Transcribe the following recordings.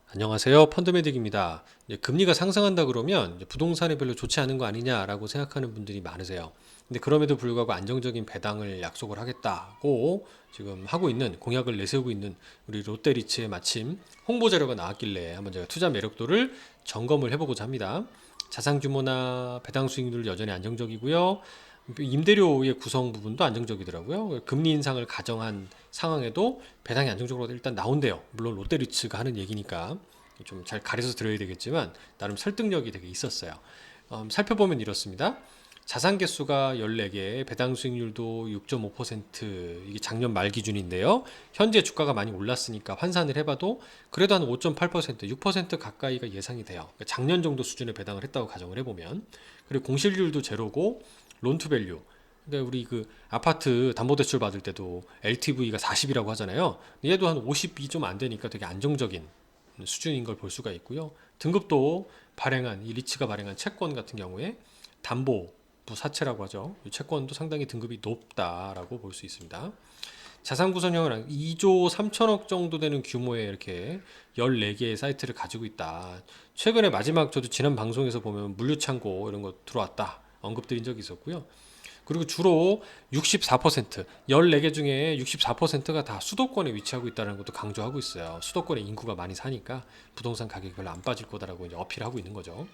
안녕하세요. 펀드메딕입니다. 이제 금리가 상승한다 그러면 이제 부동산에 별로 좋지 않은 거 아니냐라고 생각하는 분들이 많으세요. 근데 그럼에도 불구하고 안정적인 배당을 약속을 하겠다고 지금 하고 있는 공약을 내세우고 있는 우리 롯데리츠의 마침 홍보 자료가 나왔길래 한번 제가 투자 매력도를 점검을 해보고자 합니다. 자산 규모나 배당 수익률 여전히 안정적이고요. 임대료의 구성 부분도 안정적이더라고요. 금리 인상을 가정한 상황에도 배당이 안정적으로 일단 나온대요. 물론 롯데리츠가 하는 얘기니까 좀 잘 가려서 들어야 되겠지만 나름 설득력이 되게 있었어요. 살펴보면 이렇습니다. 자산 개수가 14개, 배당 수익률도 6.5%, 이게 작년 말 기준인데요. 현재 주가가 많이 올랐으니까 환산을 해봐도 그래도 한 5.8%, 6% 가까이가 예상이 돼요. 그러니까 작년 정도 수준의 배당을 했다고 가정을 해보면. 그리고 공실률도 제로고, 론투밸류. 그러니까 우리 그 아파트 담보대출 받을 때도 LTV가 40이라고 하잖아요. 얘도 한 50이 좀 안 되니까 되게 안정적인 수준인 걸 볼 수가 있고요. 등급도 발행한 이 리츠가 발행한 채권 같은 경우에 담보부 사채라고 하죠. 이 채권도 상당히 등급이 높다라고 볼 수 있습니다. 자산 구성형은 2조 3천억 정도 되는 규모의 이렇게 14개의 사이트를 가지고 있다. 최근에 마지막 저도 지난 방송에서 보면 물류창고 이런 거 들어왔다 언급드린 적이 있었고요. 그리고 주로 64%, 14개 중에 64%가 다 수도권에 위치하고 있다는 것도 강조하고 있어요. 수도권에 인구가 많이 사니까 부동산 가격이 별로 안 빠질 거다라고 이제 어필하고 있는 거죠.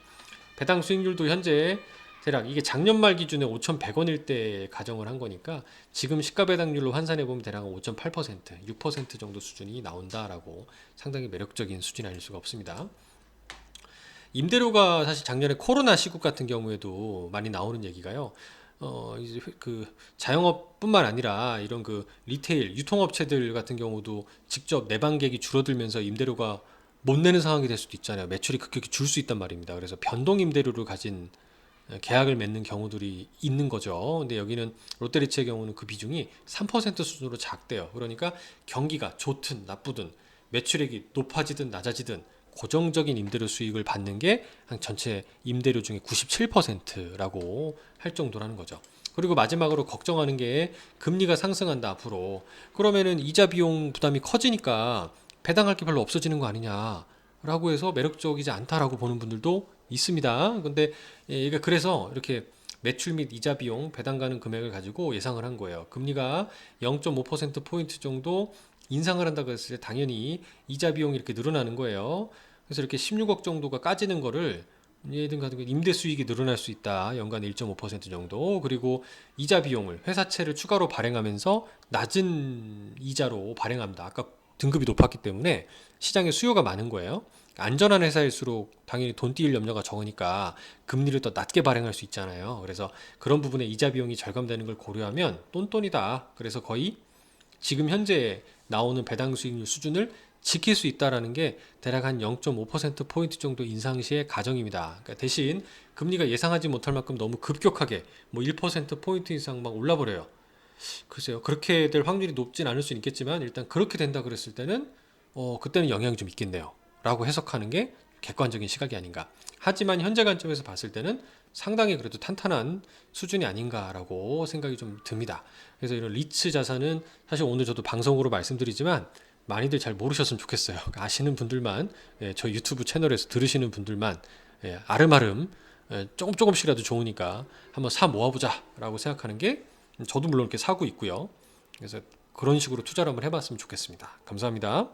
배당 수익률도 현재 대략 이게 작년 말 기준에 5,100원일 때 가정을 한 거니까 지금 시가 배당률로 환산해 보면 대략 5.8%, 6% 정도 수준이 나온다라고 상당히 매력적인 수준이 아닐 수가 없습니다. 임대료가 사실 작년에 코로나 시국 같은 경우에도 많이 나오는 얘기가요. 이제 그 자영업뿐만 아니라 이런 그 리테일 유통업체들 같은 경우도 직접 내방객이 줄어들면서 임대료가 못 내는 상황이 될 수도 있잖아요. 매출이 급격히 줄 수 있단 말입니다. 그래서 변동 임대료를 가진 계약을 맺는 경우들이 있는 거죠. 근데 여기는 롯데리츠의 경우는 그 비중이 3% 수준으로 작대요. 그러니까 경기가 좋든 나쁘든 매출액이 높아지든 낮아지든 고정적인 임대료 수익을 받는 게 한 전체 임대료 중에 97%라고 할 정도라는 거죠. 그리고 마지막으로 걱정하는 게 금리가 상승한다 앞으로. 그러면은 이자 비용 부담이 커지니까 배당할 게 별로 없어지는 거 아니냐라고 해서 매력적이지 않다라고 보는 분들도 있습니다. 근데 얘가 그래서 이렇게 매출 및 이자 비용 배당 가는 금액을 가지고 예상을 한 거예요. 금리가 0.5%포인트 정도 인상을 한다고 했을 때 당연히 이자 비용이 이렇게 늘어나는 거예요. 그래서 이렇게 16억 정도가 까지는 거를 얘들 같은 거 임대 수익이 늘어날 수 있다. 연간 1.5% 정도. 그리고 이자 비용을 회사채를 추가로 발행하면서 낮은 이자로 발행합니다. 아까 등급이 높았기 때문에 시장에 수요가 많은 거예요. 안전한 회사일수록 당연히 돈 띄일 염려가 적으니까 금리를 더 낮게 발행할 수 있잖아요. 그래서 그런 부분에 이자 비용이 절감되는 걸 고려하면 똔똔이다. 그래서 거의 지금 현재 나오는 배당 수익률 수준을 지킬 수 있다라는 게 대략 한 0.5%포인트 정도 인상 시의 가정입니다. 그러니까 대신 금리가 예상하지 못할 만큼 너무 급격하게 뭐 1%포인트 이상 막 올라버려요. 글쎄요. 그렇게 될 확률이 높진 않을 수 있겠지만 일단 그렇게 된다 그랬을 때는 그때는 영향이 좀 있겠네요. 라고 해석하는 게 객관적인 시각이 아닌가. 하지만 현재 관점에서 봤을 때는 상당히 그래도 탄탄한 수준이 아닌가라고 생각이 좀 듭니다. 그래서 이런 리츠 자산은 사실 오늘 저도 방송으로 말씀드리지만 많이들 잘 모르셨으면 좋겠어요. 아시는 분들만, 저 유튜브 채널에서 들으시는 분들만 아름아름 조금씩이라도 좋으니까 한번 사 모아보자라고 생각하는 게 저도 물론 이렇게 사고 있고요. 그래서 그런 식으로 투자를 한번 해봤으면 좋겠습니다. 감사합니다.